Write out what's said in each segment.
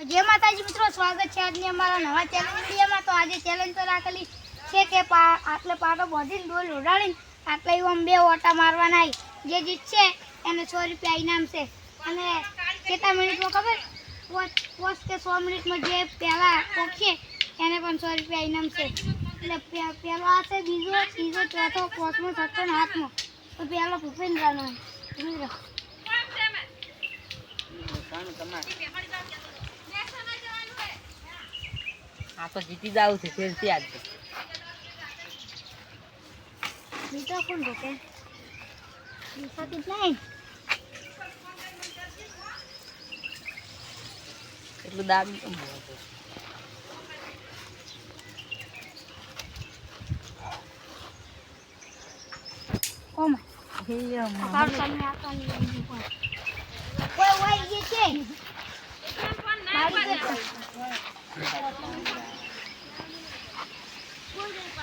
जय माताजी मित्रों, स्वागत है आज अमरा नवा चैलेंज वीडियो में। तो आज चैलेंज तो राखेली है कि आटले पाटो बांधीने डोल उडाड़ीने आटले हम बे ओटा मारवाना जे जीतशे एने 100 रुपया इनाम छे। अने केटला मिनिट में खबर 5 के 100 मिनिट में जे पहला पहुंचे एने पण 100 रुपया इनाम छे। એટલે પહેલો આ છે, બીજો ત્રીજો ચોથો પાંચમો છઠ્ઠો ને સાતમો। તો પહેલો ભૂપેન્દ્રનો મિત્રો આ તો જીતી જાવ છે ફેર થી આજ બીજો કોણ ભૂપે બીજો કેટલા એટલું દાબી કેમ કોમ હે આ સામે આકાની કોઈ ઓય ये છે મારી છે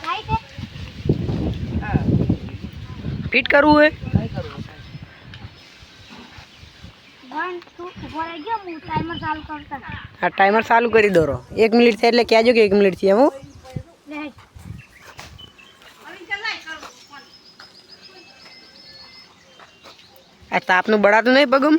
રાઈટ ફિટ કરવું હે 1 2 ઉપર ગયો હું ટાઈમર ચાલુ કરતા। આ ટાઈમર ચાલુ કરી દોરો 1 મિનિટ થાય એટલે કહેજો કે 1 મિનિટ થી એમ લે આ તાપનું બળાતું નહીં પગમ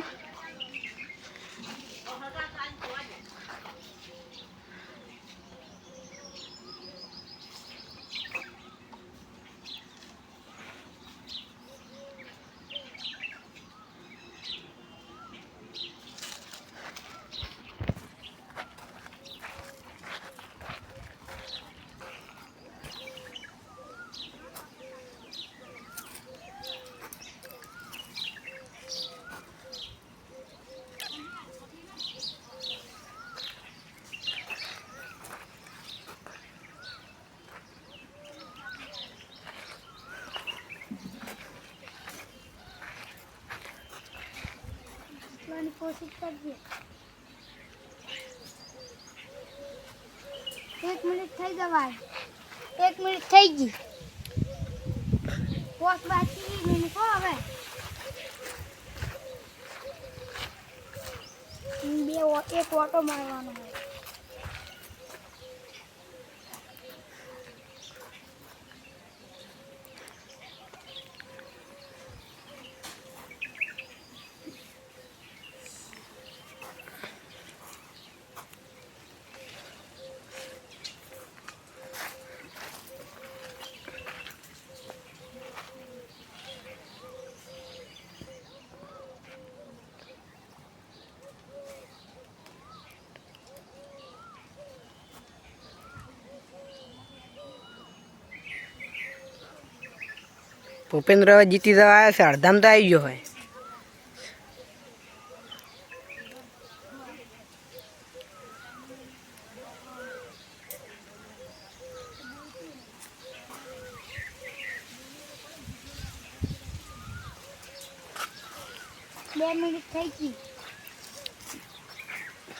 कोशिश करजे 1 मिनिट થઈ જવાય 1 મિનિટ થઈ ગઈ પોસ્ટ બાકી મિનિટ હવે એક ઓટો મારવાનો હોય। ભૂપેન્દ્ર જીતી જવા આવ્યા છે અડધામ તો આવી ગયો હોય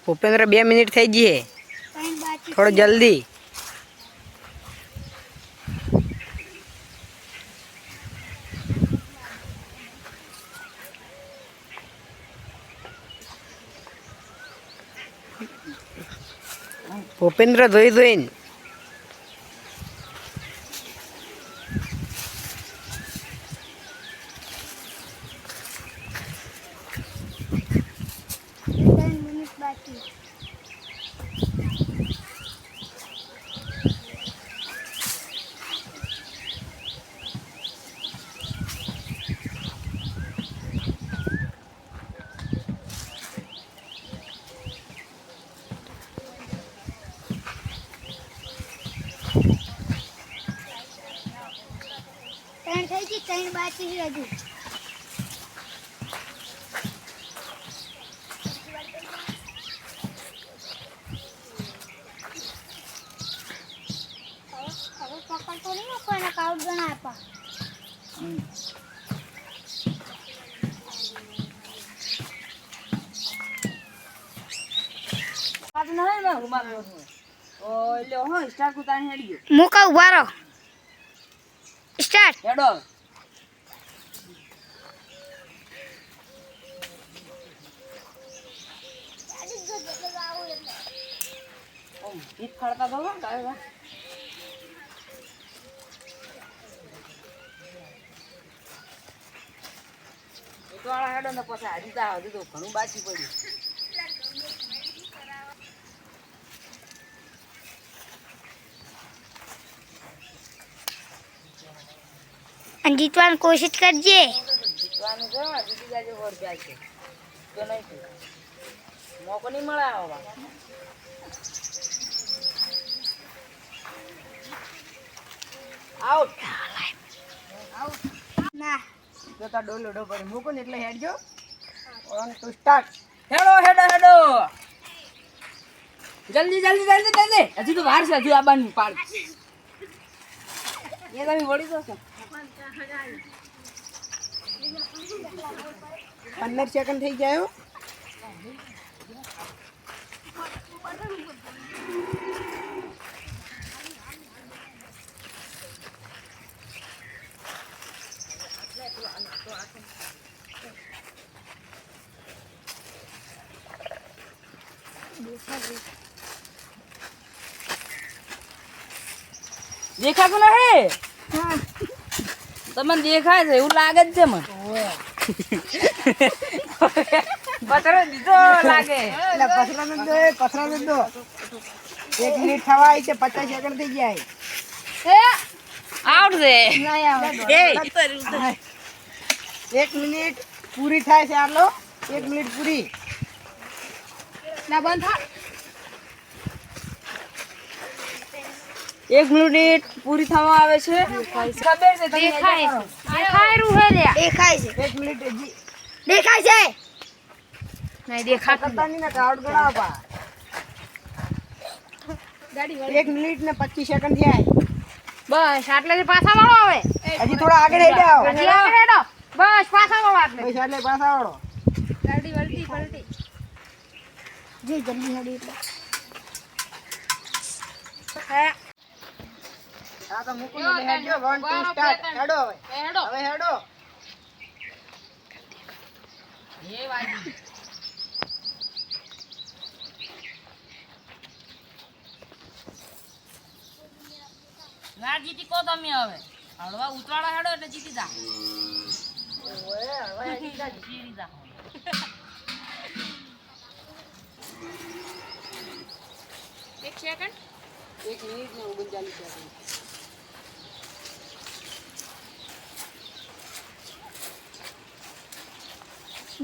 ભૂપેન્દ્ર 2 મિનિટ થઈ ગઈ હે થોડો જલ્દી ભૂપેન્દ્ર જોઈને ट्रेन बाकी है अभी पकड़ तो नहीं कोई ना काउंट बना है पा आज नहीं मैं घुमा ओ ले हो स्टार्ट को तानी हेडियो मुका उबारो स्टार्ट हेडो ઈટ ફાડતા તો હો કાય વાળા હેડો ને પછી હજી તો ઘણું બાકી પડ્યું. અને જીતવાની કોશિશ કરજે. જીતવાનું છે જીતી જાજે વોર જાય છે તો નહીં થયું. મોકો નહીં મળે આવા. આઉટ ના જો તાર ડોલો ડો પર મૂકો ને એટલે હેડજો 1 2 સ્ટાર્ટ. હેડો હેડો હેડો જલ્દી જલ્દી જલ્દી જલ્દી હજી તો વાર છે હજુ આબાની પાડ એ તમે વળી જશો 15 સેકન્ડ થઈ જાય. દેખાતો નહીં હા તમને દેખાય છે એવું લાગે જ છે મને પથરો દીધો લાગે એટલે પથરાનો દો 1 મિનિટ થવા આવી છે 50 સેકન્ડ થઈ જાય. આઉટ છે એ 1 મિનિટ પૂરી થાય છે. આટલો 1 મિનિટ પૂરી. ના બંધ થા 1 મિનિટ પૂરી થવા આવે છે ખબર છે તમે દેખાય છે. દેખાય રૂ હે રે દેખાય છે. 1 મિનિટ હજી દેખાય છે નહીં દેખાતું કરતા નહીં ને કાઉન્ટ ગણાવ પા. 1 મિનિટ ને 25 સેકન્ડ થયા. બસ આટલેથી પાછા વાળો આવે હજી થોડા આગળ હેડે આવો. હજી આગળ હેડો બસ પાછા વાળો આટલે બસ એટલે પાછા આવડો. ગાડી વળતી પલટી જે જલ્દી હેડી એટલે હા તો મૂકો ને હેડજો 1 2 સ્ટાર્ટ. હેડો હવે હેડો. એ વાજી ના જીતી કો તમે હવે હળવા ઉતવાળા હેડો એટલે જીતી જા ઓએ હવે જીતી જા એક સેકન્ડ 1 મિનિટ ને 39 સેકન્ડ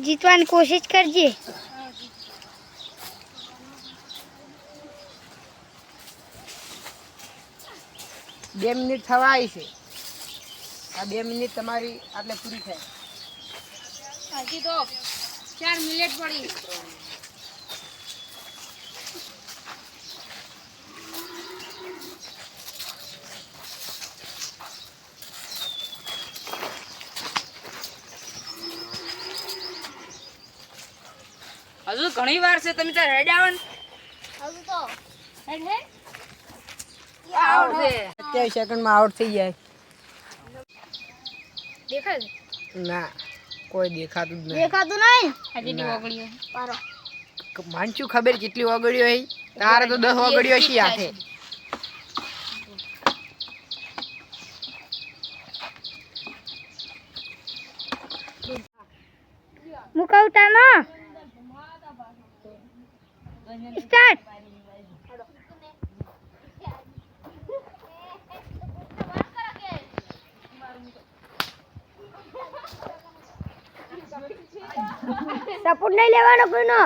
જીતવાની કોશિશ કરજે. 2 મિનિટ થવા આવી છે. આ 2 મિનિટ તમારી આટલે પૂરી થાય. હજી તો 4 મિનિટ પડી. હજુ ઘણી વાર છે તમે ત્યાં રેડી આવો ને હજુ તો હેડ હેડ આઉટ છે 27 સેકન્ડમાં આઉટ થઈ જાય. દેખાય છે ના કોઈ દેખાતું જ નહીં. દેખાતું નહીં હજી ની ઓગળીઓ પારો માનચું ખબર કેટલી ઓગળ્યો હે. તારે તો 10 ઓગળ્યો છે હાથે. મુકાવતા નો સ્ટાર્ટ. સપોર્ટ નહીં લેવાનો કોઈનો.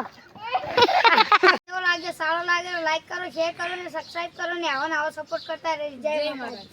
સારો લાગે સારો લાગે લાઈક કરો શેર કરો ને સબસ્ક્રાઇબ કરો ને આવો સપોર્ટ કરતા રહેજો. જય માતાજી.